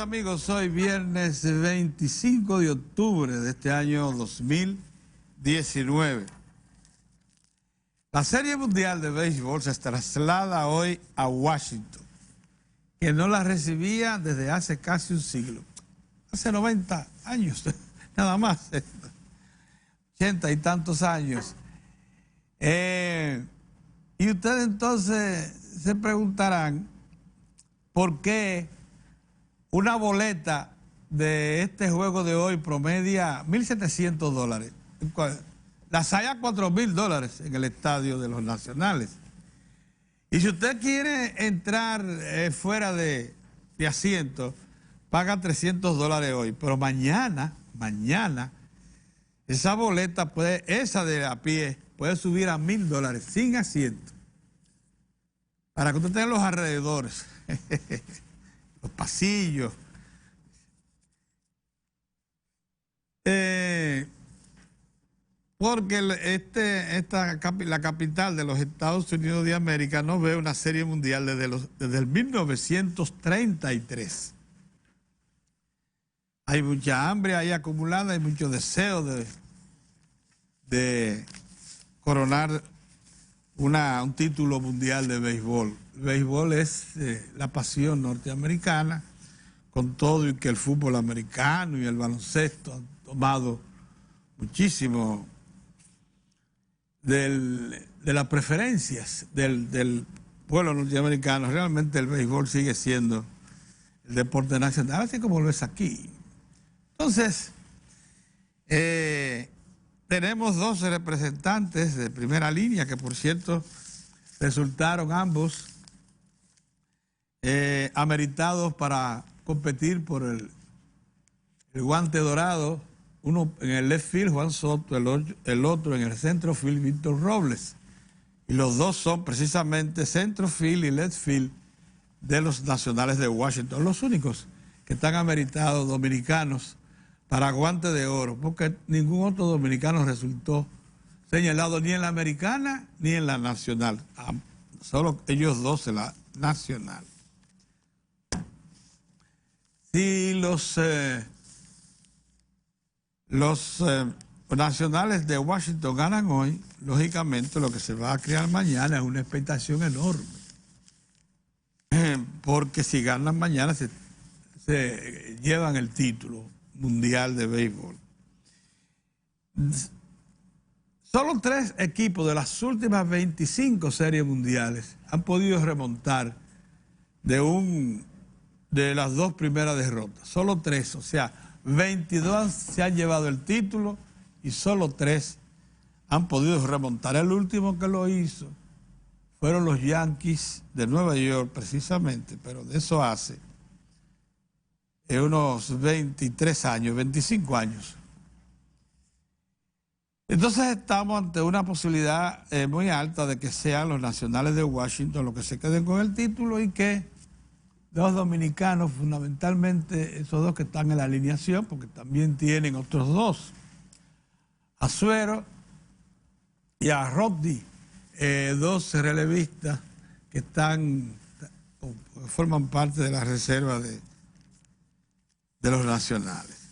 amigos, hoy viernes 25 de octubre de este año 2019. La Serie Mundial de Béisbol se traslada hoy a Washington, que no la recibía desde hace casi un siglo, hace 90 años, nada más, 80 y tantos años. Y ustedes entonces se preguntarán por qué una boleta de este juego de hoy promedia $1,700. Las hay a $4,000 en el estadio de los Nacionales. Y si usted quiere entrar fuera de asiento, paga $300 hoy. Pero mañana, esa boleta esa de a pie, puede subir a $1,000 sin asiento. Para que usted tenga los alrededores, los pasillos. Porque la capital de los Estados Unidos de América no ve una serie mundial desde el 1933. Hay mucha hambre ahí acumulada, hay mucho deseo de coronar un título mundial de béisbol. El béisbol es la pasión norteamericana, con todo y que el fútbol americano y el baloncesto han tomado muchísimo de las preferencias del pueblo norteamericano. Realmente el béisbol sigue siendo el deporte nacional, así como lo es aquí. Entonces, tenemos 12 representantes de primera línea, que por cierto resultaron ambos ameritados para competir por el guante dorado. Uno en el left field, Juan Soto, el otro en el centro field, Víctor Robles. Y los dos son precisamente centro field y left field de los Nacionales de Washington, los únicos que están ameritados dominicanos para guante de oro, porque ningún otro dominicano resultó señalado ni en la americana ni en la nacional, solo ellos dos en la nacional. Si los Nacionales de Washington ganan hoy, lógicamente lo que se va a crear mañana es una expectación enorme, porque si ganan mañana se llevan el título mundial de béisbol. Solo 3 equipos de las últimas 25 series mundiales han podido remontar de las 2 primeras derrotas. Solo 3, o sea, 22 se han llevado el título y solo 3 han podido remontar. El último que lo hizo fueron los Yankees de Nueva York, precisamente, pero de eso hace unos 23 años, 25 años. Entonces estamos ante una posibilidad muy alta de que sean los Nacionales de Washington los que se queden con el título y que 2 dominicanos, fundamentalmente esos 2 que están en la alineación, porque también tienen otros 2, a Suero y a Rodney, 2 relevistas que forman parte de la reserva de los Nacionales.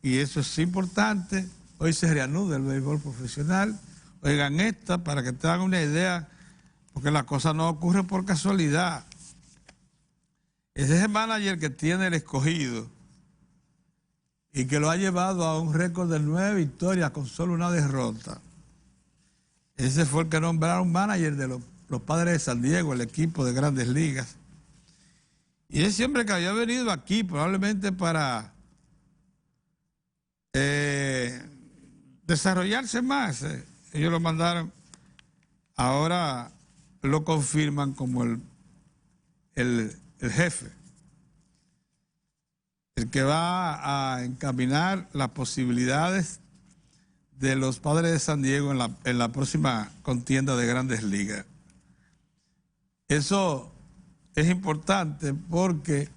Y eso es importante. Hoy se reanuda el béisbol profesional. Oigan esta para que tengan una idea, porque la cosa no ocurre por casualidad. Ese manager que tiene el Escogido y que lo ha llevado a un récord de 9 victorias con solo una derrota. Ese fue el que nombraron manager de los Padres de San Diego, el equipo de Grandes Ligas. Y ese hombre que había venido aquí probablemente para desarrollarse más. Ellos lo mandaron, ahora lo confirman como el jefe, el que va a encaminar las posibilidades de los Padres de San Diego en la próxima contienda de Grandes Ligas. Eso es importante porque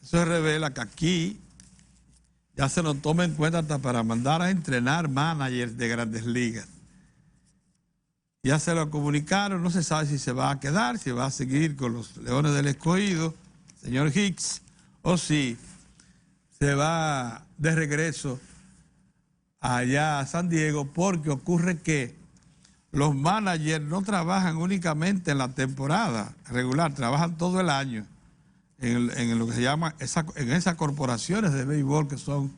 eso revela que aquí ya se nos toma en cuenta hasta para mandar a entrenar managers de Grandes Ligas. Ya se lo comunicaron, no se sabe si se va a quedar, si va a seguir con los Leones del Escogido, señor Hicks, o si se va de regreso allá a San Diego, porque ocurre que los managers no trabajan únicamente en la temporada regular, trabajan todo el año en lo que se llama en esas corporaciones de béisbol que son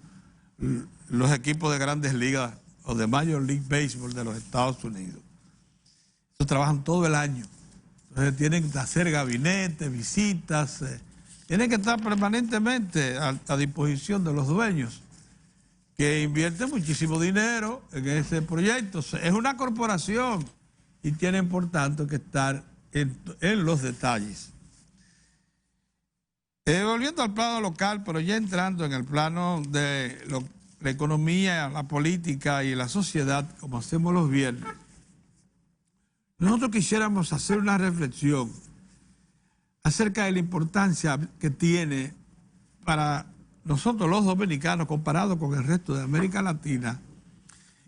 los equipos de grandes ligas o de Major League Baseball de los Estados Unidos. Ellos trabajan todo el año. Entonces tienen que hacer gabinetes, visitas, tienen que estar permanentemente a disposición de los dueños que invierten muchísimo dinero en ese proyecto. Es una corporación y tienen, por tanto, que estar en los detalles. Volviendo al plano local, pero ya entrando en el plano de la economía, la política y la sociedad, como hacemos los viernes, nosotros quisiéramos hacer una reflexión acerca de la importancia que tiene para nosotros los dominicanos, comparado con el resto de América Latina,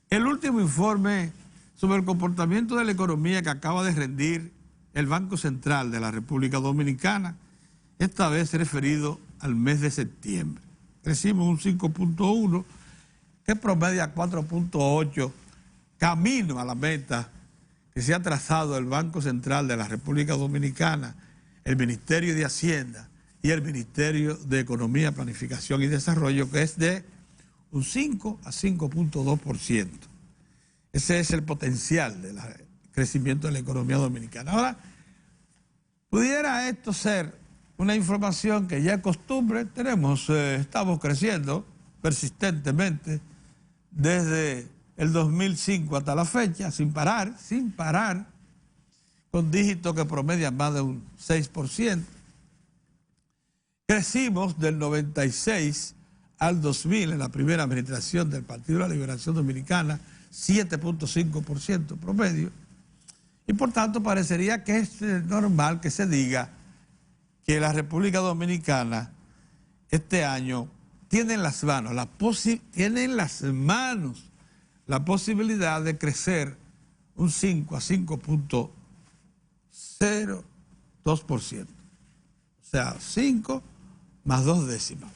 el último informe sobre el comportamiento de la economía que acaba de rendir el Banco Central de la República Dominicana, esta vez referido al mes de septiembre. Crecimos un 5.1, que promedia 4.8, camino a la meta que se ha trazado el Banco Central de la República Dominicana, el Ministerio de Hacienda y el Ministerio de Economía, Planificación y Desarrollo, que es de un 5 a 5.2%. Ese es el potencial del crecimiento de la economía dominicana. Ahora, pudiera esto ser una información que ya es costumbre. Estamos creciendo persistentemente desde el 2005 hasta la fecha, sin parar, con dígitos que promedian más de un 6%. Crecimos del 96 al 2000 en la primera administración del Partido de la Liberación Dominicana, 7.5% promedio. Y por tanto parecería que es normal que se diga que la República Dominicana este año tiene en las manos la posibilidad de crecer un 5 a 5.02%. O sea, 5 más 2 décimas.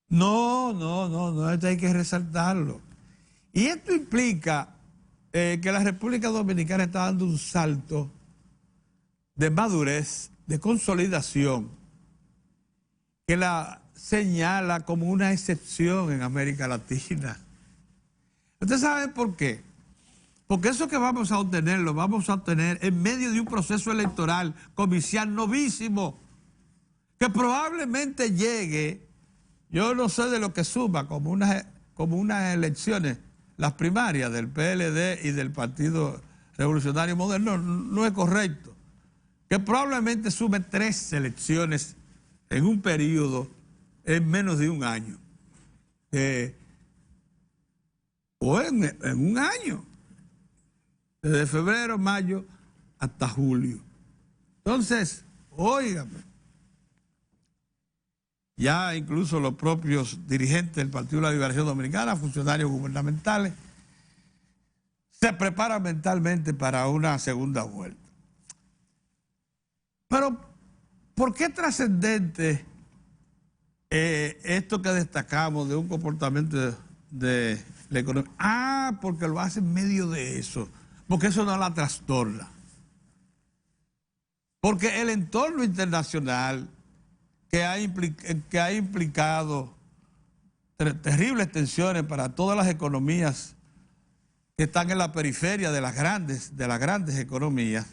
No, esto hay que resaltarlo. Y esto implica que la República Dominicana está dando un salto de madurez, de consolidación, que la señala como una excepción en América Latina. ¿Usted sabe por qué? Porque eso que vamos a obtener, lo vamos a obtener en medio de un proceso electoral comicial novísimo, que probablemente llegue, yo no sé de lo que suma, como unas elecciones, las primarias del PLD y del Partido Revolucionario Moderno, no es correcto, que probablemente sume 3 elecciones en un periodo en menos de un año, o en un año, desde febrero, mayo hasta julio. Entonces, óigame, ya incluso los propios dirigentes del Partido de la Liberación Dominicana, funcionarios gubernamentales, se preparan mentalmente para una segunda vuelta. Pero, ¿por qué trascendente esto que destacamos de un comportamiento de la economía? Porque lo hace en medio de eso, porque eso no la trastorna. Porque el entorno internacional que ha implicado terribles tensiones para todas las economías que están en la periferia de las grandes economías,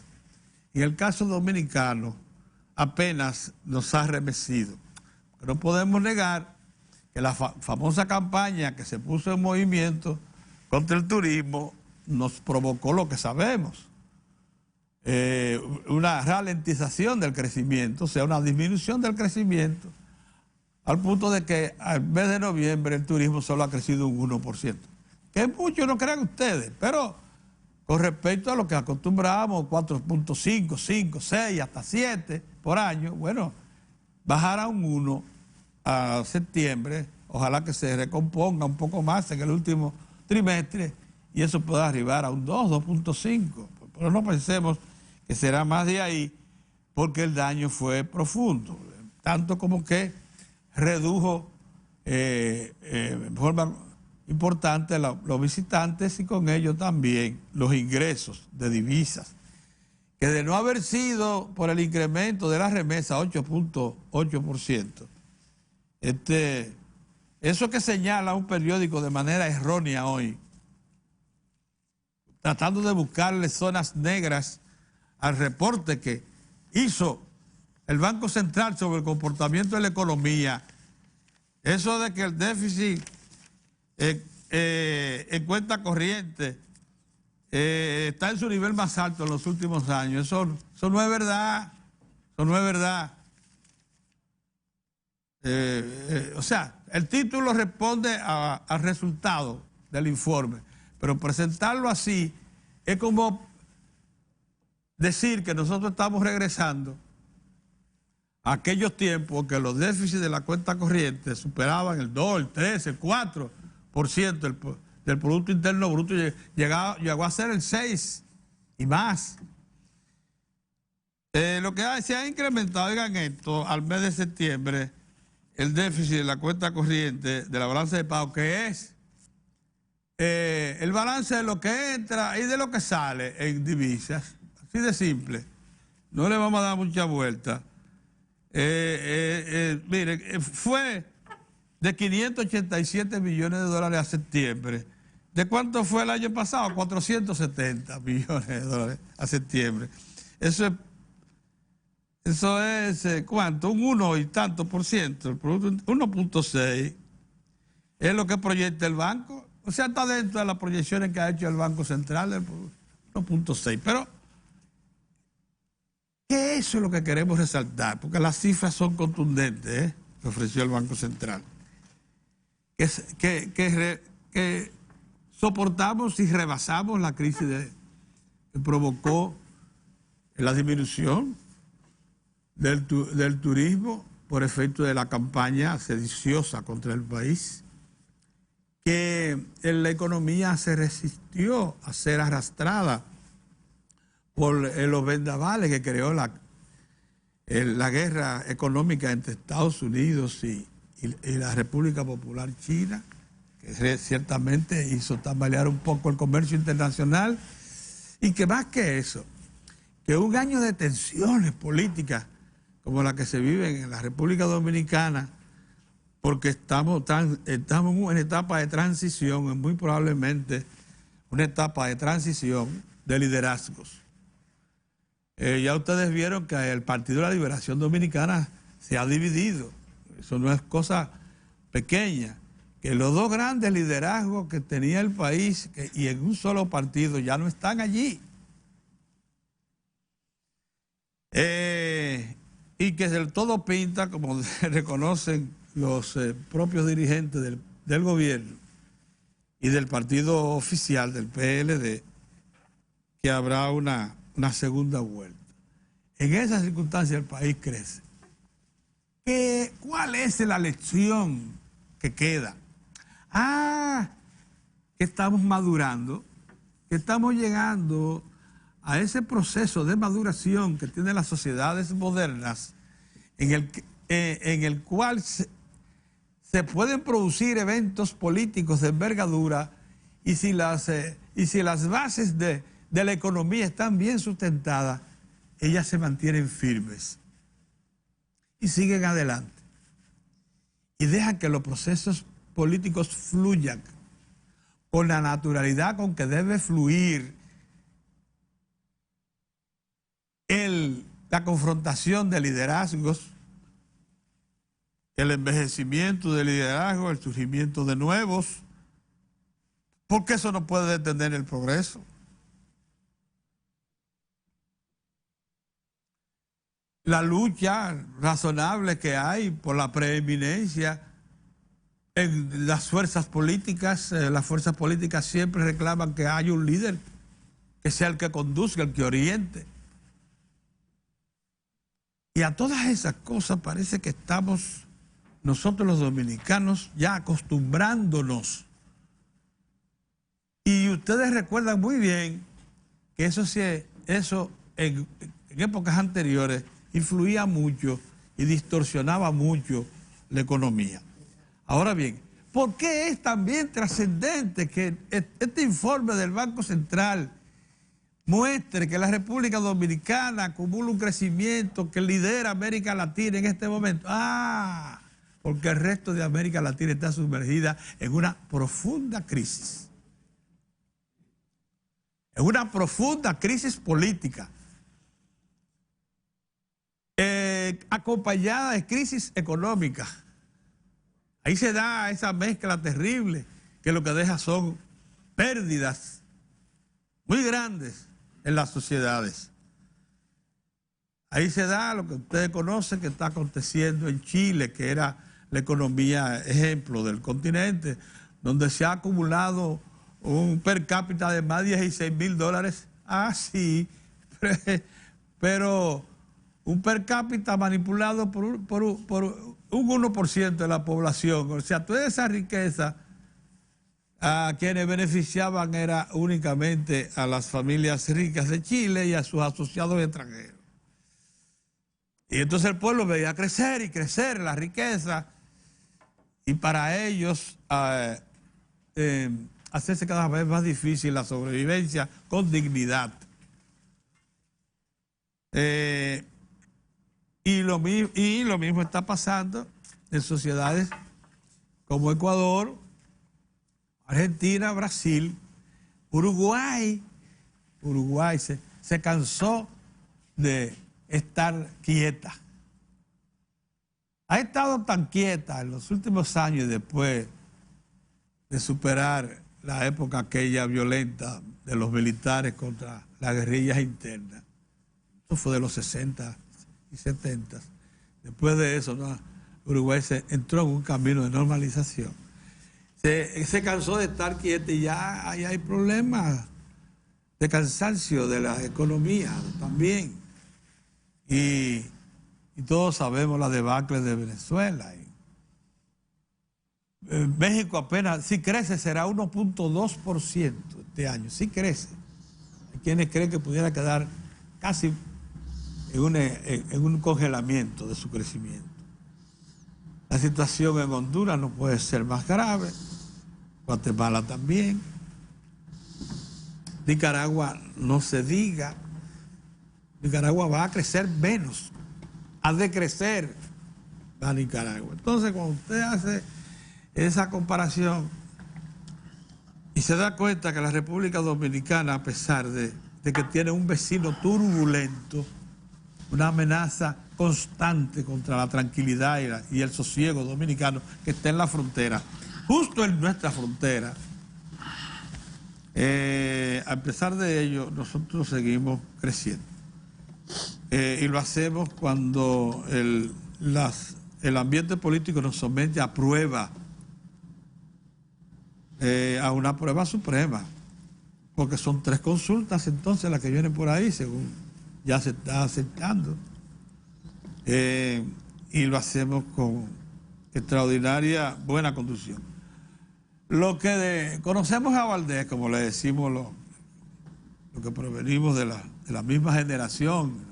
en el caso dominicano apenas nos ha remecido. No podemos negar que la famosa campaña que se puso en movimiento contra el turismo nos provocó lo que sabemos. Una ralentización del crecimiento, o sea, una disminución del crecimiento, al punto de que al mes de noviembre el turismo solo ha crecido un 1%. Que es mucho, no crean ustedes, pero con respecto a lo que acostumbrábamos, 4.5, 5, 6, hasta 7 por año, bueno, bajar a un 1 a septiembre, ojalá que se recomponga un poco más en el último trimestre y eso pueda arribar a un 2, 2.5, pero no pensemos que será más de ahí, porque el daño fue profundo, tanto como que redujo de forma importante los visitantes y con ello también los ingresos de divisas, que de no haber sido por el incremento de la remesa 8.8%, eso que señala un periódico de manera errónea hoy, tratando de buscarle zonas negras al reporte que hizo el Banco Central sobre el comportamiento de la economía, eso de que el déficit en cuenta corriente está en su nivel más alto en los últimos años, eso no es verdad, eso no es verdad. O sea, el título responde al resultado del informe, pero presentarlo así es como decir que nosotros estamos regresando a aquellos tiempos que los déficits de la cuenta corriente superaban el 2, el 3, el 4% del Producto Interno Bruto, llegó a ser el 6% y más. Lo que se ha incrementado, oigan esto, al mes de septiembre, el déficit de la cuenta corriente de la balanza de pago, que es el balance de lo que entra y de lo que sale en divisas, así de simple, no le vamos a dar mucha vuelta. Miren, fue de 587 millones de dólares a septiembre. ¿De cuánto fue el año pasado? 470 millones de dólares a septiembre. Eso es ¿cuánto? Un 1 y tanto por ciento, el producto 1.6 es lo que proyecta el banco. O sea, está dentro de las proyecciones que ha hecho el Banco Central, el 1.6. Pero que eso es lo que queremos resaltar, porque las cifras son contundentes, que ofreció el Banco Central. Que soportamos y rebasamos la crisis que provocó la disminución del turismo por efecto de la campaña sediciosa contra el país, que la economía se resistió a ser arrastrada por los vendavales que creó la guerra económica entre Estados Unidos y la República Popular China, que ciertamente hizo tambalear un poco el comercio internacional, y que más que eso, que un año de tensiones políticas como la que se vive en la República Dominicana, porque estamos en una etapa de transición, muy probablemente una etapa de transición de liderazgos. Ya ustedes vieron que el Partido de la Liberación Dominicana se ha dividido. Eso no es cosa pequeña. Que los dos grandes liderazgos que tenía el país y en un solo partido ya no están allí. Y que del todo pinta, como reconocen los propios dirigentes del gobierno y del partido oficial del PLD, que habrá una segunda vuelta. En esas circunstancias el país crece. ¿Cuál es la lección que queda? Que estamos madurando, que estamos llegando a ese proceso de maduración que tienen las sociedades modernas, en el cual se pueden producir eventos políticos de envergadura, y si las bases de la economía están bien sustentadas, ellas se mantienen firmes y siguen adelante y dejan que los procesos políticos fluyan con la naturalidad con que debe fluir la confrontación de liderazgos, el envejecimiento de liderazgo, el surgimiento de nuevos, porque eso no puede detener el progreso. La lucha razonable que hay por la preeminencia en las fuerzas políticas siempre reclaman que haya un líder que sea el que conduzca, el que oriente. Y a todas esas cosas parece que estamos nosotros los dominicanos ya acostumbrándonos. Y ustedes recuerdan muy bien que eso en épocas anteriores influía mucho y distorsionaba mucho la economía. Ahora bien, ¿por qué es también trascendente que este informe del Banco Central muestre que la República Dominicana acumula un crecimiento que lidera América Latina en este momento? Porque el resto de América Latina está sumergida en una profunda crisis. En una profunda crisis política, acompañada de crisis económica. Ahí se da esa mezcla terrible que lo que deja son pérdidas muy grandes en las sociedades. Ahí se da lo que ustedes conocen que está aconteciendo en Chile, que era la economía ejemplo del continente, donde se ha acumulado un per cápita de más de $16,000. Sí, pero un per cápita manipulado por un 1% de la población. O sea, toda esa riqueza a quienes beneficiaban era únicamente a las familias ricas de Chile y a sus asociados extranjeros. Y entonces el pueblo veía crecer y crecer la riqueza, y para ellos hacerse cada vez más difícil la sobrevivencia con dignidad. Y lo mismo está pasando en sociedades como Ecuador, Argentina, Brasil, Uruguay. Uruguay se cansó de estar quieta. Ha estado tan quieta en los últimos años después de superar la época aquella violenta de los militares contra las guerrillas internas. Eso fue de los 60 y 70. Después de eso, ¿no?, Uruguay se entró en un camino de normalización. Se cansó de estar quieta y ya hay problemas de cansancio de la economía también. Y todos sabemos la debacle de Venezuela. México apenas, si crece, será 1.2% este año, si crece. Hay quienes creen que pudiera quedar casi en un congelamiento de su crecimiento. La situación en Honduras no puede ser más grave, Guatemala también, Nicaragua no se diga. Nicaragua va a crecer menos, ha de crecer a Nicaragua. Entonces, cuando usted hace esa comparación y se da cuenta que la República Dominicana, a pesar de que tiene un vecino turbulento, una amenaza constante contra la tranquilidad y el sosiego dominicano que está en la frontera, justo en nuestra frontera, a pesar de ello, nosotros seguimos creciendo. Y lo hacemos cuando el ambiente político nos somete a prueba, a una prueba suprema, porque son 3 consultas entonces las que vienen por ahí, según ya se está aceptando. Y lo hacemos con extraordinaria buena conducción. Lo que conocemos a Valdés, como le decimos lo que provenimos de la misma generación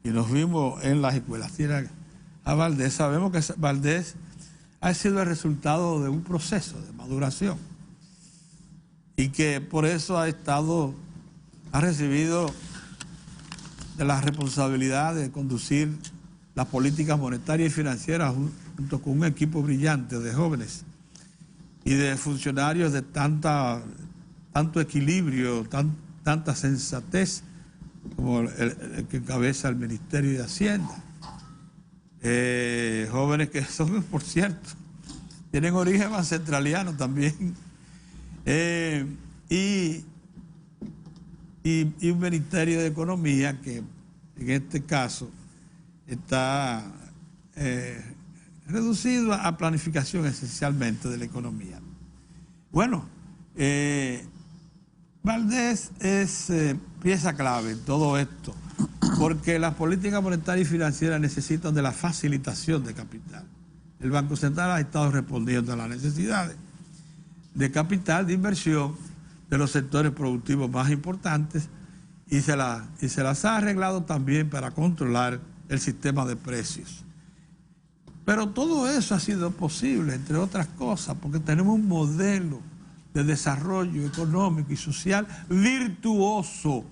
y nos vimos en las escuelas a Valdés, sabemos que Valdés ha sido el resultado de un proceso de maduración y que por eso ha recibido de la responsabilidad de conducir las políticas monetarias y financieras junto con un equipo brillante de jóvenes y de funcionarios de tanto equilibrio, tanta sensatez como el que encabeza el Ministerio de Hacienda. Jóvenes que son, por cierto, tienen origen ancestraliano también. Y un Ministerio de Economía que en este caso está reducido a planificación esencialmente de la economía. Bueno, Valdés es pieza clave en todo esto, porque las políticas monetarias y financieras necesitan de la facilitación de capital. El Banco Central ha estado respondiendo a las necesidades de capital, de inversión de los sectores productivos más importantes y se las ha arreglado también para controlar el sistema de precios. Pero todo eso ha sido posible, entre otras cosas, porque tenemos un modelo de desarrollo económico y social virtuoso,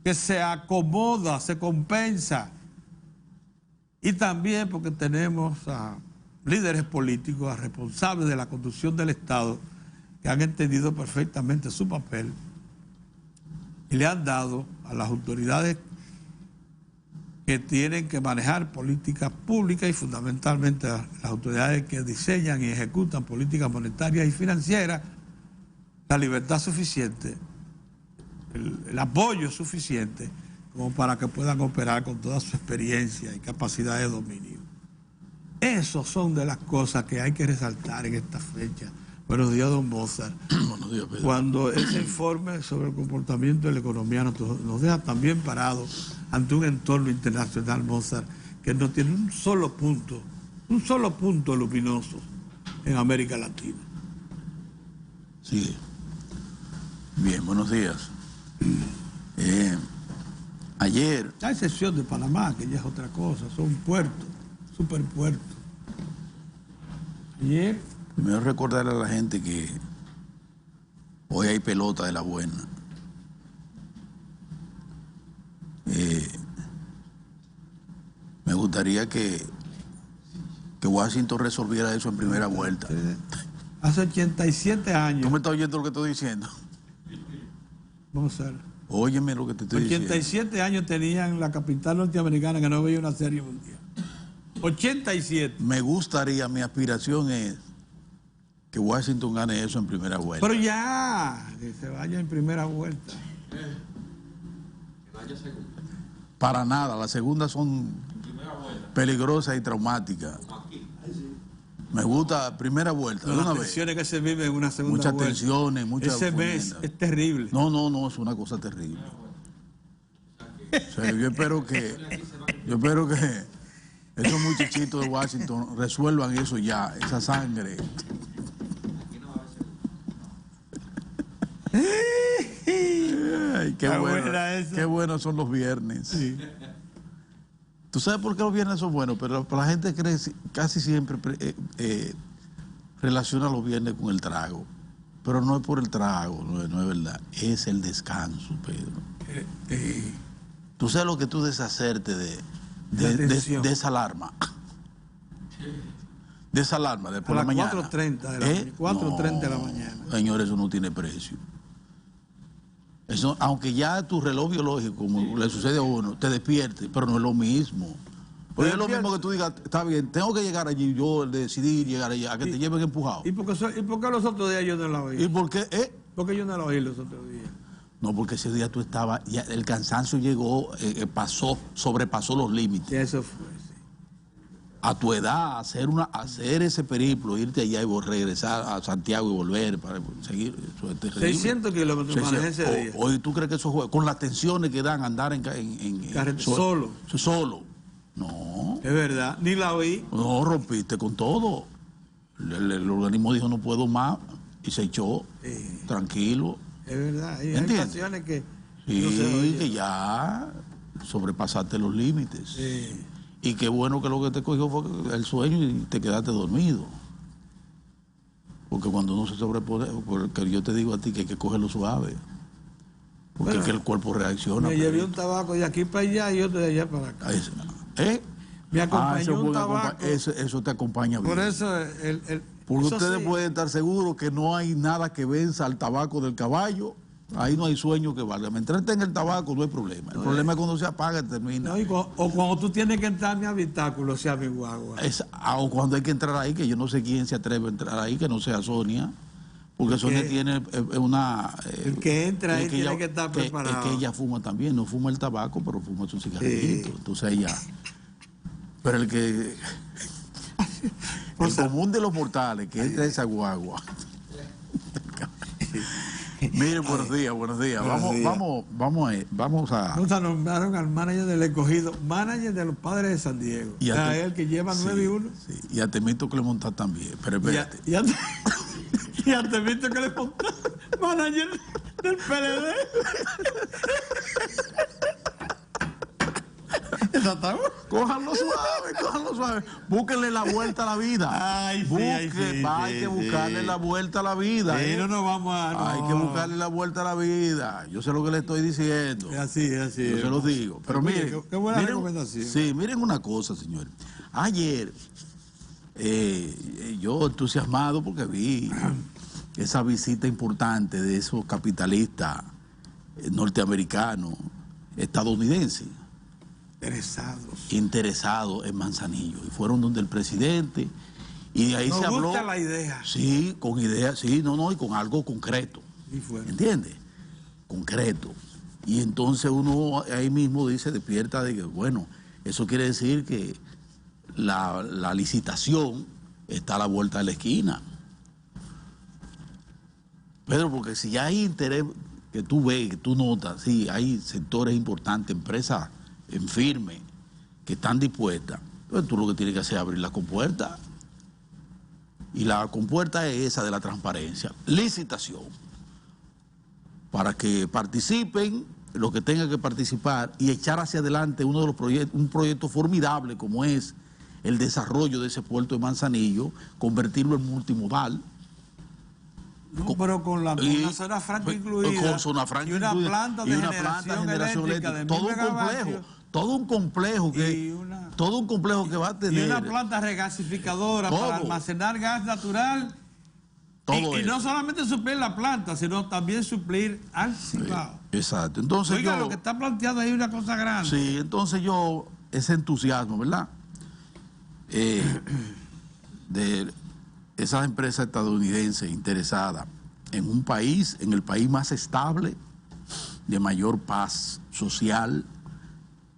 que se acomoda, se compensa. Y también porque tenemos a líderes políticos, a responsables de la conducción del Estado, que han entendido perfectamente su papel y le han dado a las autoridades que tienen que manejar políticas públicas y fundamentalmente a las autoridades que diseñan y ejecutan políticas monetarias y financieras, la libertad suficiente, el apoyo suficiente como para que puedan operar con toda su experiencia y capacidad de dominio. Esas son de las cosas que hay que resaltar en esta fecha. Buenos días, don Mozart. Buenos días, Pedro. Cuando ese informe sobre el comportamiento de la economía nos deja también parados ante un entorno internacional, Mozart, que no tiene un solo punto luminoso en América Latina. Sí. Bien, buenos días. Ayer... A excepción de Panamá, que ya es otra cosa, son puertos, superpuertos. Ayer... Primero recordarle a la gente que hoy hay pelota de la buena. Me gustaría que Washington resolviera eso en primera vuelta. Hace 87 años... ¿Tú me estás oyendo lo que estoy diciendo? Vamos a ver. Óyeme lo que te estoy diciendo. 87 años tenían la capital norteamericana que no veía una serie mundial. 87. Me gustaría, mi aspiración es que Washington gane eso en primera vuelta. Pero ya, que se vaya en primera vuelta. Que vaya segunda. Para nada, las segundas son peligrosas y traumáticas. Me gusta primera vuelta, de Las una vez. tensiones que se viven en una segunda Muchas vuelta. tensiones, muchas... Ese mes es terrible. No, es una cosa terrible. O sea, yo espero que esos muchachitos de Washington resuelvan eso ya, esa sangre. Ay, qué buenos son los viernes. Sí. ¿Tú sabes por qué los viernes son buenos? Pero la gente cree, casi siempre relaciona los viernes con el trago. Pero no es por el trago, no es verdad. Es el descanso, Pedro. Tú sabes lo que tú deshacerte de esa alarma. De esa alarma, de por la mañana. 4:30 de la mañana. Señores, eso no tiene precio. Eso, aunque ya tu reloj biológico, como le sucede a uno, te despierte, pero no es lo mismo. Pero es lo mismo que tú digas, está bien, tengo que llegar allí, yo decidí llegar allá, a que te lleven empujado. ¿Y por qué los otros días yo no la oí? ¿Y por qué? ¿Por qué yo no la oí los otros días? No, porque ese día tú estabas, ya el cansancio llegó, sobrepasó los límites. Sí, eso fue, sí. A tu edad, hacer ese periplo, irte allá y regresar a Santiago y volver para seguir, eso es terrible. 600 kilómetros manejé ese día. Hoy tú crees que eso juega, con las tensiones que dan andar en solo. Solo. No. Es verdad, ni la oí. No, rompiste con todo. El organismo dijo no puedo más y se echó, tranquilo. Es verdad, hay ocasiones que sí, no se oye. que ya sobrepasaste los límites. Sí. Y qué bueno que lo que te cogió fue el sueño y te quedaste dormido. Porque cuando uno se sobrepone, porque yo te digo a ti que hay que cogerlo suave. Porque es que el cuerpo reacciona. Me llevé un tabaco de aquí para allá y otro de allá para acá. Me acompañó un tabaco. Eso te acompaña bien. Por eso porque eso ustedes sí. pueden estar seguros que no hay nada que venza al tabaco del caballo. Ahí no hay sueño que valga. Mientras esté en el tabaco no hay problema. El problema es cuando se apaga y termina. No, o cuando tú tienes que entrar a mi habitáculo, sea mi guagua. O cuando hay que entrar ahí, que yo no sé quién se atreve a entrar ahí, que no sea Sonia. Porque Sonia tiene una... el que entra ahí tiene que estar preparado. Es que ella fuma también. No fuma el tabaco, pero fuma su cigarrito. Sí. Entonces ella... Pero el que... el común de los mortales que entra a esa guagua... Miren, buenos días. Vamos a... Nos nombraron al manager del Escogido, manager de los Padres de San Diego. Y a él que lleva 9-1. Sí, y a Temito Clemontá también. Pero espérate. Y a Temito Clemontá, manager del PLD. Cójanlo suave, cójanlo suave. Búsquenle la vuelta a la vida. Ay, sí, hay que buscarle la vuelta a la vida. No nos vamos a... No. Hay que buscarle la vuelta a la vida. Yo sé lo que le estoy diciendo. Es así, es así. Yo se lo digo. Pero miren, qué buena recomendación. Sí, miren una cosa, señores. Ayer, yo entusiasmado porque vi esa visita importante de esos capitalistas norteamericanos, estadounidenses, interesados en Manzanillo, y fueron donde el presidente, y de ahí se habló. Nos gusta la idea. Sí, con ideas, sí, y con algo concreto. ¿Entiendes? Concreto. Y entonces uno ahí mismo despierta de que, bueno, eso quiere decir que la licitación está a la vuelta de la esquina. Pedro, porque si ya hay interés, que tú ves, que tú notas, sí, hay sectores importantes, empresas en firme, que están dispuestas, pues tú lo que tienes que hacer es abrir la compuerta. Y la compuerta es esa de la transparencia. Licitación. Para que participen los que tengan que participar y echar hacia adelante uno de los proyectos, un proyecto formidable como es el desarrollo de ese puerto de Manzanillo, convertirlo en multimodal. No, pero con una zona franca incluida. Con zona franca y una planta de generación eléctrica de todo un complejo que va a tener. Y una planta regasificadora para almacenar gas natural. Y no solamente suplir la planta, sino también suplir al Cibao. Exacto. Entonces oiga, lo que está planteado ahí es una cosa grande. Sí, entonces ese entusiasmo, ¿verdad? De esas empresas estadounidenses interesadas en un país, en el país más estable, de mayor paz social,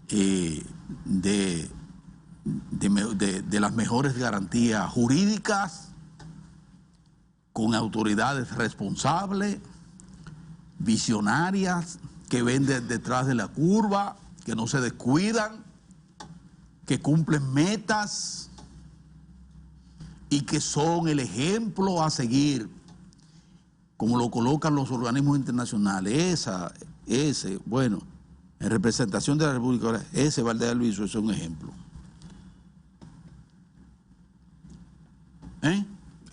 de las mejores garantías jurídicas, con autoridades responsables, visionarias, que ven detrás de la curva, que no se descuidan, que cumplen metas y que son el ejemplo a seguir, como lo colocan los organismos internacionales. Bueno, en representación de la República, ese Valdealviso es un ejemplo.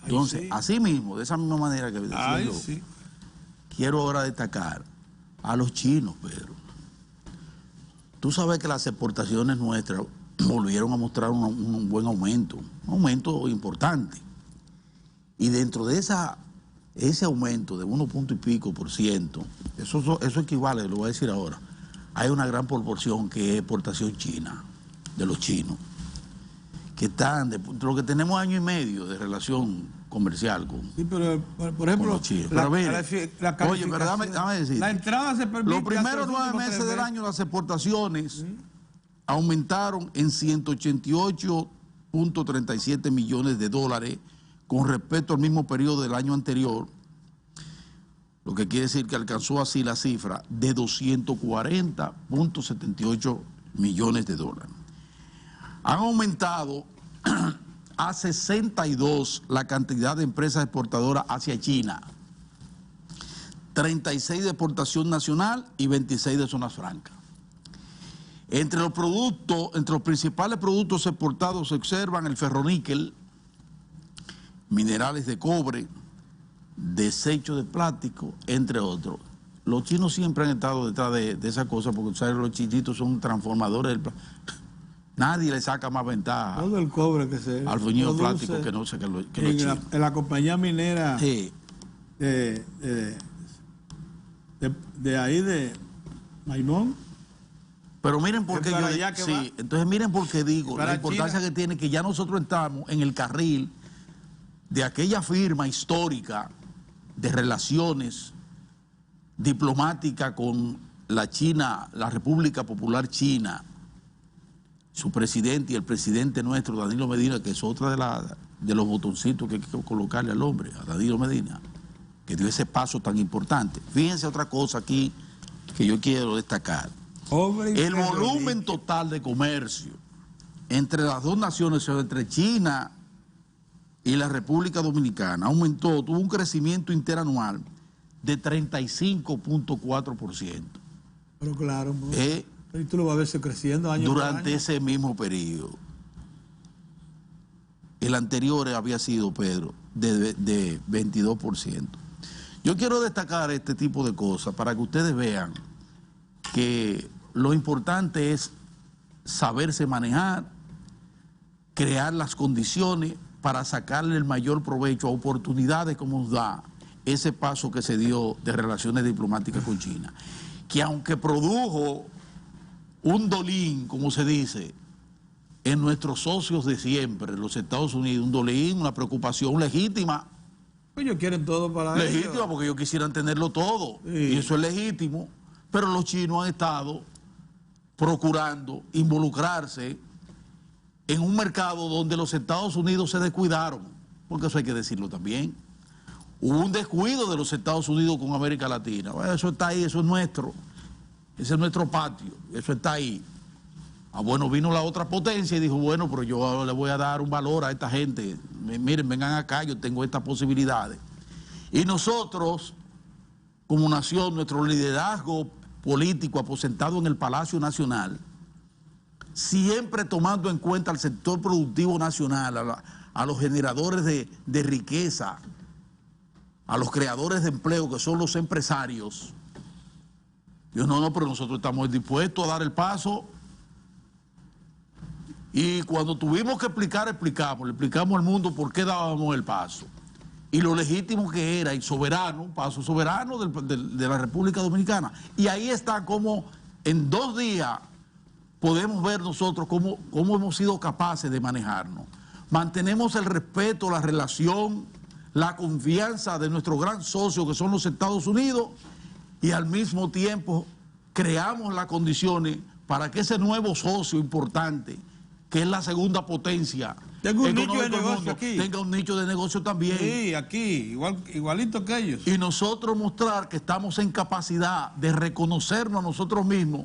Entonces, así mismo, de esa misma manera que decía yo, quiero ahora destacar a los chinos, Pedro. Tú sabes que las exportaciones nuestras volvieron a mostrar un buen aumento, un aumento importante. Y dentro de ese aumento de 1 punto y pico por ciento, eso equivale, lo voy a decir ahora, hay una gran proporción que es exportación china, de los chinos, que están, lo que tenemos año y medio de relación comercial con, pero por ejemplo, los chinos. Pero oye, pero dame decir, la entrada se permite. Los primeros 9 meses del año las exportaciones aumentaron en 188.37 millones de dólares con respecto al mismo periodo del año anterior, lo que quiere decir que alcanzó así la cifra de 240.78 millones de dólares. Han aumentado a 62 la cantidad de empresas exportadoras hacia China, 36 de exportación nacional y 26 de zonas francas. Entre los principales productos exportados se observan el ferroníquel, minerales de cobre, desechos de plástico, entre otros. Los chinos siempre han estado detrás de esa cosa porque, ¿sabes? Los chinitos son transformadores del plástico. Nadie le saca más ventaja todo el cobre que se al fuñido plástico que no sé que los chinos. En la compañía minera de ahí de Maimón. Pero miren por qué entonces miren por qué digo la importancia que tiene que ya nosotros estamos en el carril de aquella firma histórica de relaciones diplomáticas con la China, la República Popular China, su presidente y el presidente nuestro, Danilo Medina, que es otra de los botoncitos que hay que colocarle al hombre, a Danilo Medina, que dio ese paso tan importante. Fíjense otra cosa aquí que yo quiero destacar. El volumen total de comercio entre las dos naciones, entre China y la República Dominicana, tuvo un crecimiento interanual de 35.4%. Pero claro. Y tú lo vas a ver eso creciendo año por durante año. ese mismo periodo. El anterior había sido, Pedro, de 22%. Yo quiero destacar este tipo de cosas para que ustedes vean que lo importante es saberse manejar, crear las condiciones para sacarle el mayor provecho a oportunidades como nos da ese paso que se dio de relaciones diplomáticas con China, que aunque produjo un dolín, como se dice, en nuestros socios de siempre, los Estados Unidos, un dolín, una preocupación legítima. Pues ellos quieren todo para Legítima, ellos. porque ellos quisieran tenerlo todo, Sí. y eso es legítimo, pero los chinos han estado procurando involucrarse en un mercado donde los Estados Unidos se descuidaron, porque eso hay que decirlo también. Hubo un descuido de los Estados Unidos con América Latina. Bueno, eso está ahí, eso es nuestro. Ese es nuestro patio, eso está ahí. Bueno, vino la otra potencia y dijo, bueno, pero yo le voy a dar un valor a esta gente. Miren, vengan acá, yo tengo estas posibilidades. Y nosotros, como nación, nuestro liderazgo político aposentado en el Palacio Nacional, siempre tomando en cuenta al sector productivo nacional, a los generadores de riqueza, a los creadores de empleo, que son los empresarios. Yo no, pero nosotros estamos dispuestos a dar el paso. Y cuando tuvimos que explicar, le explicamos al mundo por qué dábamos el paso. Y lo legítimo que era, y soberano, un paso soberano de la República Dominicana. Y ahí está como en 2 días podemos ver nosotros cómo hemos sido capaces de manejarnos. Mantenemos el respeto, la relación, la confianza de nuestro gran socio que son los Estados Unidos, y al mismo tiempo creamos las condiciones para que ese nuevo socio importante, que es la segunda potencia, Tengo un nicho de económica del negocio mundo, aquí. tenga un nicho de negocio también. Sí, aquí, igualito que ellos. Y nosotros mostrar que estamos en capacidad de reconocernos a nosotros mismos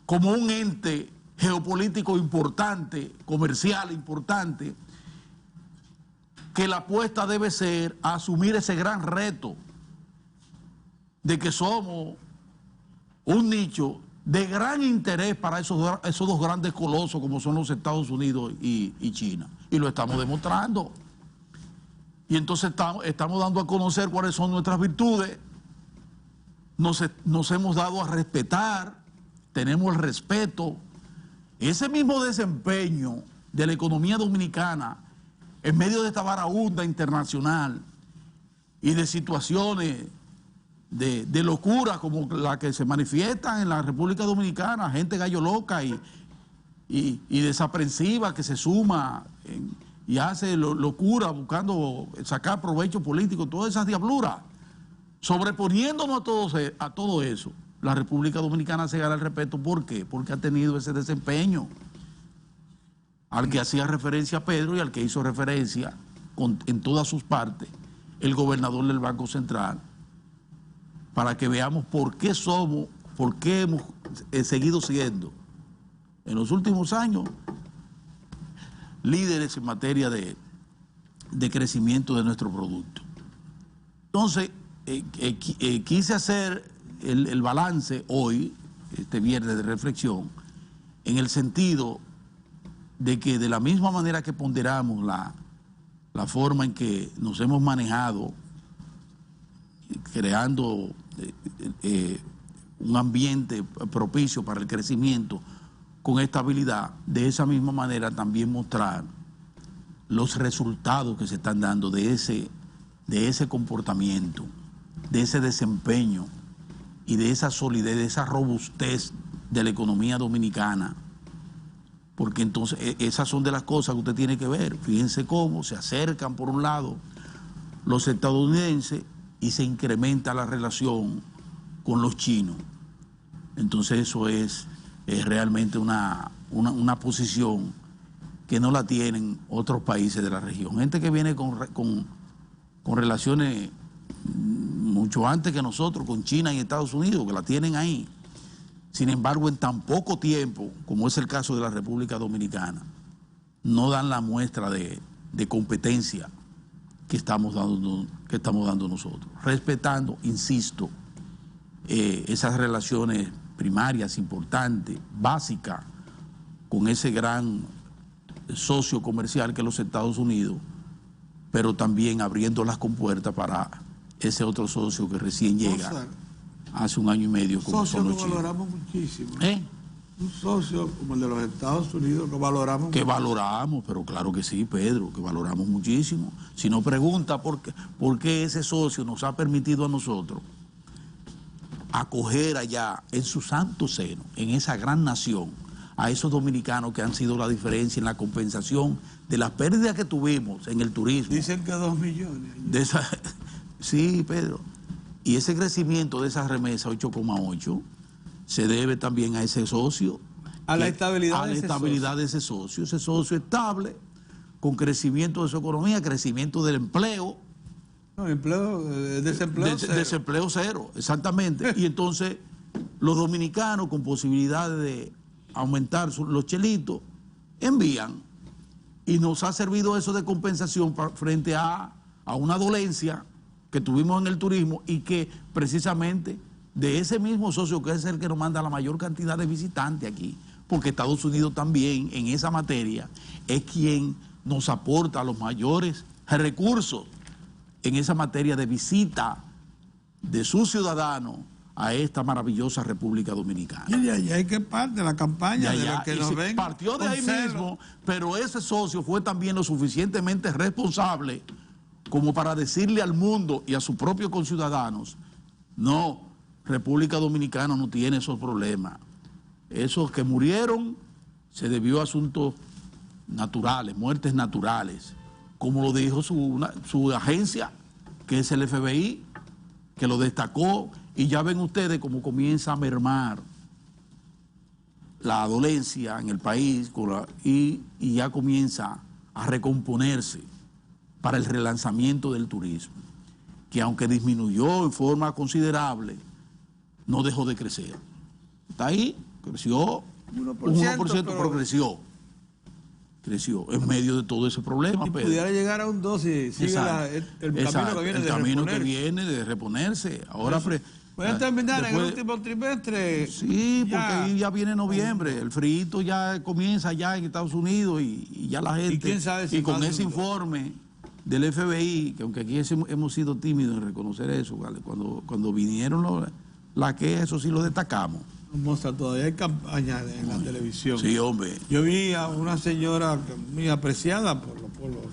como un ente geopolítico importante, comercial importante, que la apuesta debe ser a asumir ese gran reto de que somos un nicho de gran interés para esos 2 grandes colosos como son los Estados Unidos y China. Y lo estamos demostrando. Y entonces estamos dando a conocer cuáles son nuestras virtudes. Nos hemos dado a respetar, tenemos el respeto. Ese mismo desempeño de la economía dominicana en medio de esta varaunda internacional y de situaciones de locura como la que se manifiestan en la República Dominicana, gente gallo loca y desaprensiva que se suma y hace locura buscando sacar provecho político, todas esas diabluras, sobreponiéndonos a todo eso. La República Dominicana se gana el respeto. ¿Por qué? Porque ha tenido ese desempeño al que hacía referencia Pedro y al que hizo referencia en todas sus partes el gobernador del Banco Central, para que veamos por qué hemos seguido siendo en los últimos años líderes en materia de crecimiento de nuestro producto. Entonces, quise hacer el balance hoy, este viernes de reflexión, en el sentido de que de la misma manera que ponderamos la forma en que nos hemos manejado, creando un ambiente propicio para el crecimiento con estabilidad, de esa misma manera también mostrar los resultados que se están dando de ese comportamiento, de ese desempeño y de esa solidez, de esa robustez de la economía dominicana. Porque entonces esas son de las cosas que usted tiene que ver. Fíjense cómo se acercan por un lado los estadounidenses y se incrementa la relación con los chinos. Entonces eso es realmente una posición que no la tienen otros países de la región. Gente que viene con relaciones mucho antes que nosotros, con China y Estados Unidos, que la tienen ahí. Sin embargo, en tan poco tiempo, como es el caso de la República Dominicana, no dan la muestra de competencia que estamos dando nosotros, respetando, insisto, esas relaciones primarias importantes, básicas, con ese gran socio comercial que es los Estados Unidos, pero también abriendo las compuertas para ese otro socio que recién llega hace un año y medio, como son los chinos. Valoramos muchísimo. Un socio como el de los Estados Unidos que valoramos. Que valoramos, pero claro que sí, Pedro, que valoramos muchísimo. Si nos pregunta por qué ese socio nos ha permitido a nosotros acoger allá en su santo seno, en esa gran nación, a esos dominicanos que han sido la diferencia en la compensación de las pérdidas que tuvimos en el turismo. Dicen que 2 millones. Sí, Pedro. Y ese crecimiento de esas remesas, 8,8, se debe también a ese socio. A la estabilidad de ese socio. Ese socio estable, con crecimiento de su economía, crecimiento del empleo. No, desempleo cero. Desempleo cero, exactamente. Y entonces los dominicanos con posibilidades de aumentar los chelitos envían, y nos ha servido eso de compensación frente a una dolencia que tuvimos en el turismo, y que precisamente de ese mismo socio, que es el que nos manda la mayor cantidad de visitantes aquí, porque Estados Unidos también en esa materia es quien nos aporta los mayores recursos en esa materia de visita de sus ciudadanos a esta maravillosa República Dominicana. Y de allá hay que parte de la campaña de los que nos ven. Partió de ahí mismo, pero ese socio fue también lo suficientemente responsable como para decirle al mundo y a sus propios conciudadanos: no, República Dominicana no tiene esos problemas. Esos que murieron se debió a asuntos naturales, muertes naturales, como lo dijo su agencia, que es el FBI, que lo destacó. Y ya ven ustedes cómo comienza a mermar la dolencia en el país, y ya comienza a recomponerse para el relanzamiento del turismo, que aunque disminuyó en forma considerable, no dejó de crecer. Está ahí, creció 1%, pero creció en medio de todo ese problema. Y pudiera llegar a un 2 si sigue el camino que viene de reponerse. Ahora pueden terminar en el último trimestre. Sí, porque ahí ya viene noviembre, el frío ya comienza ya en Estados Unidos, y ya la gente, ¿y quién sabe si con ese informe del FBI, que aunque aquí hemos sido tímidos en reconocer eso, ¿vale? Cuando vinieron la queja, eso sí lo destacamos. Moza, todavía hay campañas en la televisión. Sí, hombre. Yo vi a una señora muy apreciada por los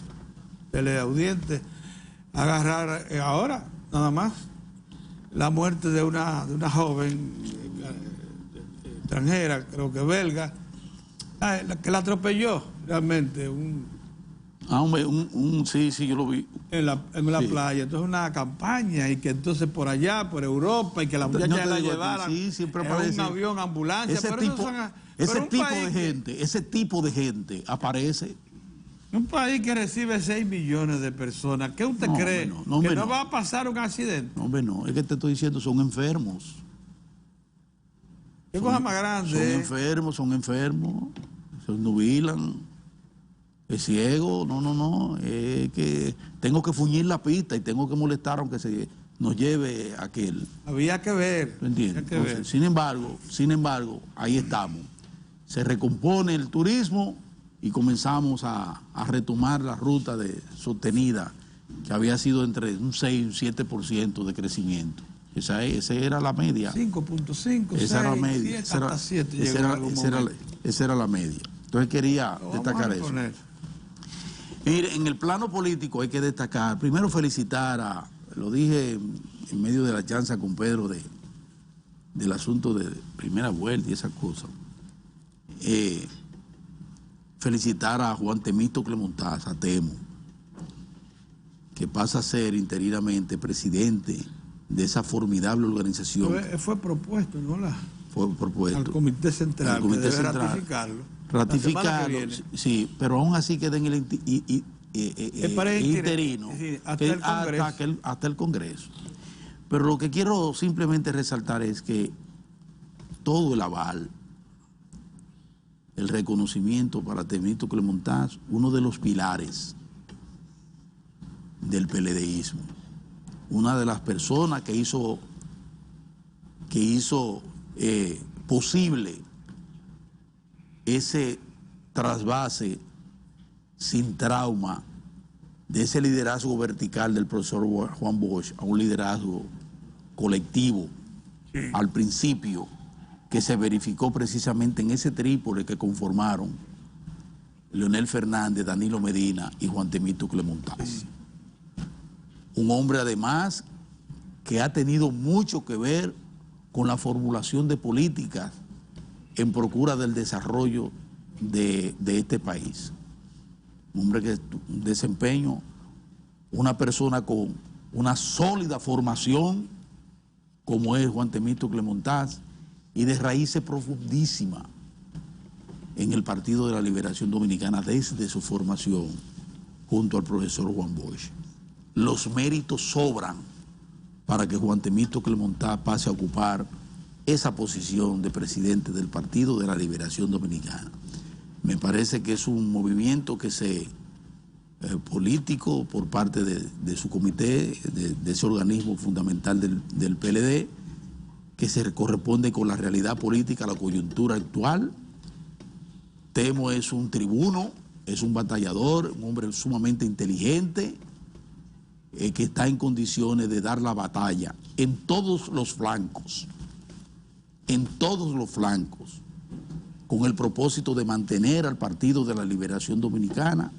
teleaudientes agarrar ahora, nada más, la muerte de una joven extranjera, creo que belga, que la atropelló realmente sí, yo lo vi. en la playa. Entonces una campaña, y que entonces por allá, por Europa, y que la muchacha la llevaran en un avión, ambulancia. Ese tipo de gente aparece. Un país que recibe 6 millones de personas, ¿qué usted cree? ¿Que no va a pasar un accidente? No, hombre, no. Es que te estoy diciendo, son enfermos. ¿Qué cosa más grande? Son enfermos, se nubilan. Es ciego, no, es que tengo que fuñir la pista y tengo que molestar aunque se nos lleve aquel. Había que ver. ¿Entiendes? Entonces, sin embargo, ahí estamos. Se recompone el turismo y comenzamos a retomar la ruta sostenida, que había sido entre un 6 y un 7% de crecimiento. Esa era la media. 5.5, esa era la media. 7, hasta 7 esa era la media. Entonces quería destacar eso. Mire, en el plano político hay que destacar, primero felicitar lo dije en medio de la chanza con Pedro del asunto de primera vuelta y esas cosas, felicitar a Juan Temístocle Montaz, Temo, que pasa a ser interinamente presidente de esa formidable organización. Fue propuesto, ¿no? Fue propuesto. Al Comité Central, al Comité Central, ratificarlo. Ratificarlo, sí, pero aún así queda en el interino, hasta el Congreso. Pero lo que quiero simplemente resaltar es que todo el aval, el reconocimiento para Temístocle Montaz, uno de los pilares del PLDismo, una de las personas que hizo posible ese trasvase sin trauma de ese liderazgo vertical del profesor Juan Bosch a un liderazgo colectivo, sí, al principio, que se verificó precisamente en ese trípode que conformaron Leonel Fernández, Danilo Medina y Juan Temístocle Montaz. Sí. Un hombre además que ha tenido mucho que ver con la formulación de políticas en procura del desarrollo de este país. Un hombre que desempeño, una persona con una sólida formación como es Juan Temístocle Montaz y de raíces profundísimas en el Partido de la Liberación Dominicana desde su formación junto al profesor Juan Bosch. Los méritos sobran para que Juan Temístocle Montaz pase a ocupar esa posición de presidente del Partido de la Liberación Dominicana. Me parece que es un movimiento que político por parte de su comité, de ese organismo fundamental del PLD, que se corresponde con la realidad política, la coyuntura actual. Temo es un tribuno, es un batallador, un hombre sumamente inteligente, que está en condiciones de dar la batalla en todos los flancos, con el propósito de mantener al Partido de la Liberación Dominicana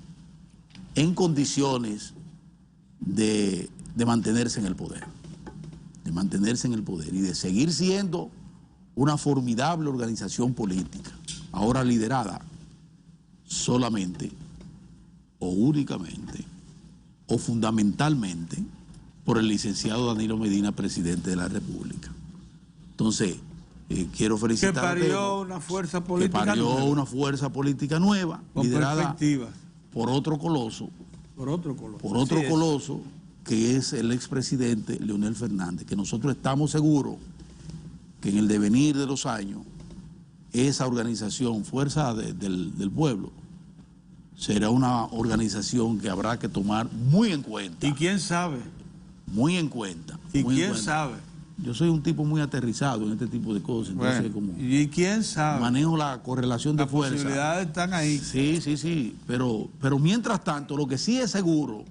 en condiciones de mantenerse en el poder, y de seguir siendo una formidable organización política, ahora liderada solamente o únicamente o fundamentalmente por el licenciado Danilo Medina, presidente de la República. Entonces, quiero felicitar que parió una fuerza política nueva, con liderada por otro coloso, que es el expresidente Leonel Fernández, que nosotros estamos seguros que en el devenir de los años esa organización, Fuerza del Pueblo, será una organización que habrá que tomar muy en cuenta. ¿Y quién sabe? Muy en cuenta. ¿Y quién sabe? Yo soy un tipo muy aterrizado en este tipo de cosas. Entonces, bueno, ¿y quién sabe? Manejo la correlación de fuerza. Las posibilidades están ahí. Sí. Pero mientras tanto, lo que sí es seguro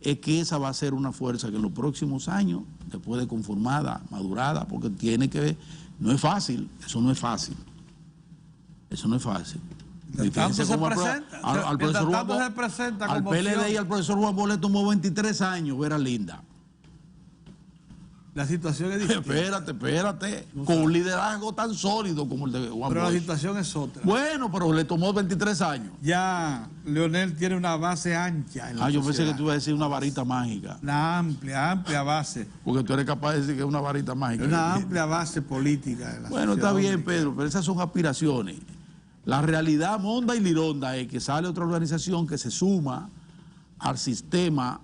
es que esa va a ser una fuerza que en los próximos años, después de conformada, madurada, porque tiene que ver, no es fácil. Al PLD y al profesor Juan Bosch le tomó 23 años ver a Linda. La situación es diferente. Espérate. No, con un liderazgo tan sólido como el de Juan Bosch. Pero la situación es otra. Bueno, pero le tomó 23 años. Ya Leonel tiene una base ancha en la yo sociedad. Pensé que tú ibas a decir una varita mágica. Una amplia base. Porque tú eres capaz de decir que es una varita mágica. Una amplia base política. En la bueno, está bien, Pedro, pero esas son aspiraciones. La realidad monda y lironda es que sale otra organización que se suma al sistema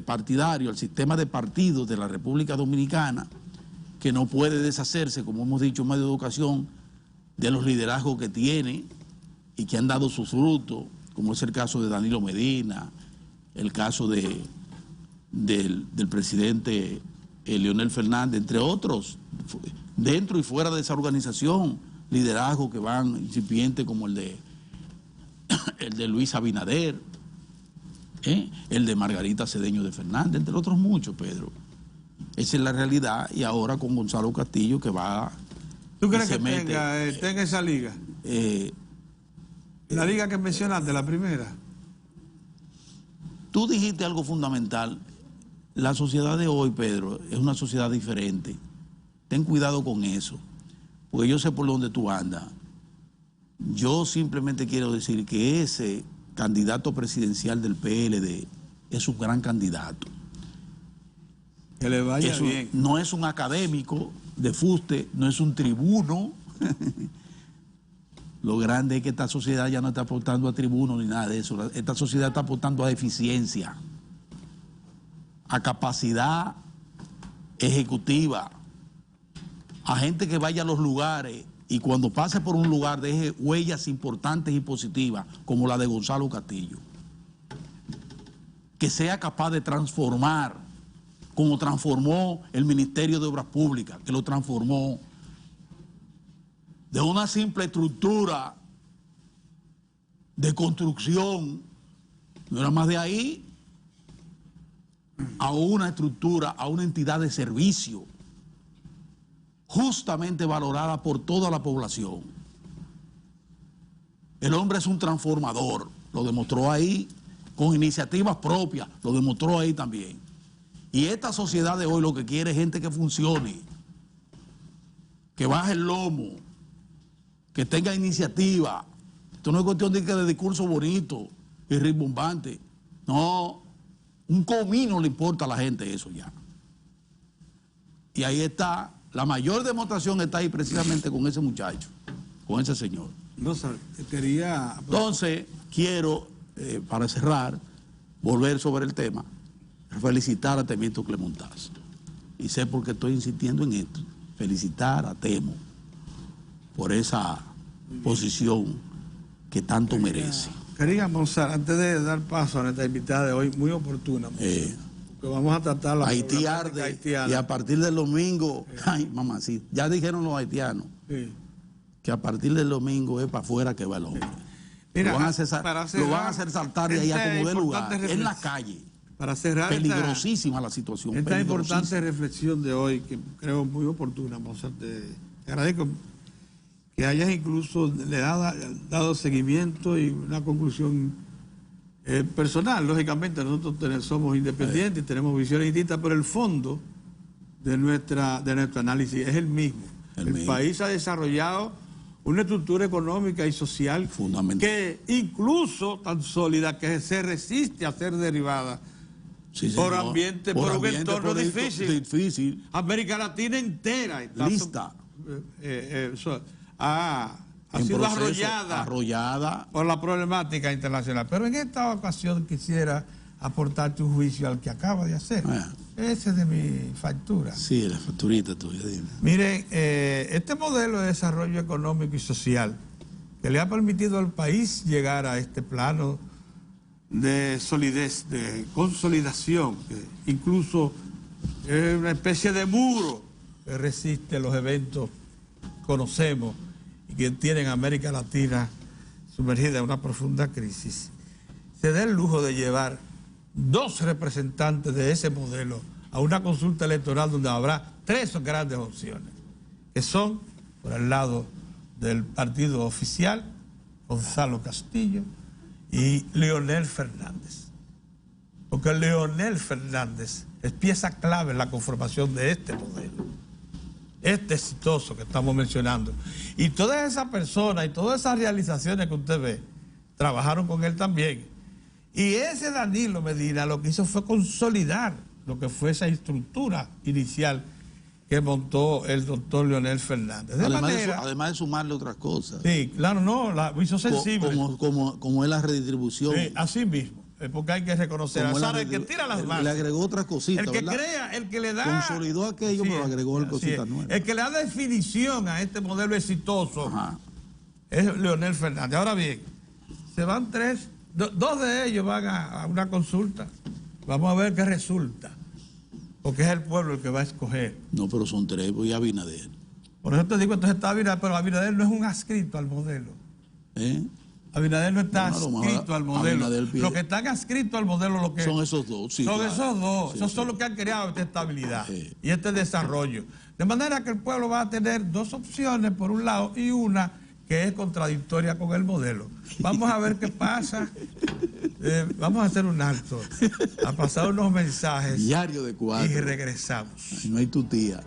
partidario, al sistema de partidos de la República Dominicana, que no puede deshacerse, como hemos dicho en medio de educación, de los liderazgos que tiene y que han dado sus frutos, como es el caso de Danilo Medina, el caso del presidente Leonel Fernández, entre otros, dentro y fuera de esa organización, liderazgos que van incipientes como el de Luis Abinader, el de Margarita Cedeño de Fernández, entre otros muchos, Pedro. Esa es la realidad, y ahora con Gonzalo Castillo que va... ¿Tú crees que tenga esa liga? La liga que mencionaste, la primera. Tú dijiste algo fundamental. La sociedad de hoy, Pedro, es una sociedad diferente. Ten cuidado con eso, porque yo sé por dónde tú andas. Yo simplemente quiero decir que ese candidato presidencial del PLD es un gran candidato. Que le vaya bien. No es un académico de fuste, no es un tribuno. Lo grande es que esta sociedad ya no está aportando a tribuno ni nada de eso. Esta sociedad está aportando a eficiencia, a capacidad ejecutiva, a gente que vaya a los lugares y cuando pase por un lugar deje huellas importantes y positivas, como la de Gonzalo Castillo. Que sea capaz de transformar como transformó el Ministerio de Obras Públicas, que lo transformó de una simple estructura de construcción, no era más de ahí, a una estructura, a una entidad de servicio, justamente valorada por toda la población. El hombre es un transformador, lo demostró ahí, con iniciativas propias, lo demostró ahí también. Y esta sociedad de hoy lo que quiere es gente que funcione, que baje el lomo, que tenga iniciativa. Esto no es cuestión de discurso bonito y rimbombante. No, un comino le importa a la gente eso ya. Y ahí está, la mayor demostración está ahí precisamente con ese muchacho, con ese señor. No, quería... Entonces, quiero, para cerrar, volver sobre el tema, felicitar a Temito Clemontaz. Y sé por qué estoy insistiendo en esto. Felicitar a Temo por esa posición que tanto merece. Quería, Monsalve, antes de dar paso a nuestra invitada de hoy, muy oportuna, porque vamos a tratar la Haití arde, haitiana. Y a partir del domingo, ay, mamá, sí, ya dijeron los haitianos, que a partir del domingo es para afuera que va el hombre. Mira, lo van a hacer saltar de ahí a como de lugar, en la calle. Para cerrar, peligrosísima la situación. Esta importante reflexión de hoy, que creo muy oportuna, Monsalve, te agradezco que hayas incluso le dado seguimiento y una conclusión personal. Lógicamente nosotros somos independientes y tenemos visiones distintas, pero el fondo de nuestro análisis es el mismo. El país ha desarrollado una estructura económica y social fundamental, que incluso tan sólida que se resiste a ser derivada por ambiente, por un entorno difícil. América Latina entera está lista. Ha sido arrollada por la problemática internacional. Pero en esta ocasión quisiera aportarte un juicio al que acaba de hacer. Ese es de mi factura. Sí, la facturita tuya, dime. Miren, este modelo de desarrollo económico y social que le ha permitido al país llegar a este plano de solidez, de consolidación, que incluso es una especie de muro que resiste los eventos que conocemos y que tienen a América Latina sumergida en una profunda crisis, se da el lujo de llevar 2 representantes de ese modelo a una consulta electoral donde habrá 3 grandes opciones, que son, por el lado del partido oficial, Gonzalo Castillo y Leonel Fernández. Porque Leonel Fernández es pieza clave en la conformación de este modelo, este exitoso que estamos mencionando. Y todas esas personas y todas esas realizaciones que usted ve, trabajaron con él también. Y ese Danilo Medina lo que hizo fue consolidar lo que fue esa estructura inicial que montó el doctor Leonel Fernández. Además de sumarle otras cosas. Sí, claro, no, la hizo sensible. Como es la redistribución. Sí, así mismo. Porque hay que reconocer a Sara, el que tira las manos. Le agregó otras cositas, el que ¿verdad? crea, el que le da... Consolidó aquello, pero agregó cositas nuevas. El que le da definición a este modelo exitoso es Leonel Fernández. Ahora bien, se van 3, 2 de ellos van a una consulta. Vamos a ver qué resulta. Porque es el pueblo el que va a escoger. No, pero son 3, voy a Abinader. Por eso te digo, entonces está Abinader, pero Abinader no es un adscrito al modelo. Abinader no está adscrito al modelo. Los que están adscritos al modelo lo que son esos 2. Sí, son esos 2. Sí, esos son los que han creado esta estabilidad y este desarrollo. De manera que el pueblo va a tener 2 opciones por un lado y una que es contradictoria con el modelo. Vamos a ver qué pasa. Vamos a hacer un alto, a pasar unos mensajes. Diario de 4. Y regresamos. No hay tu tía.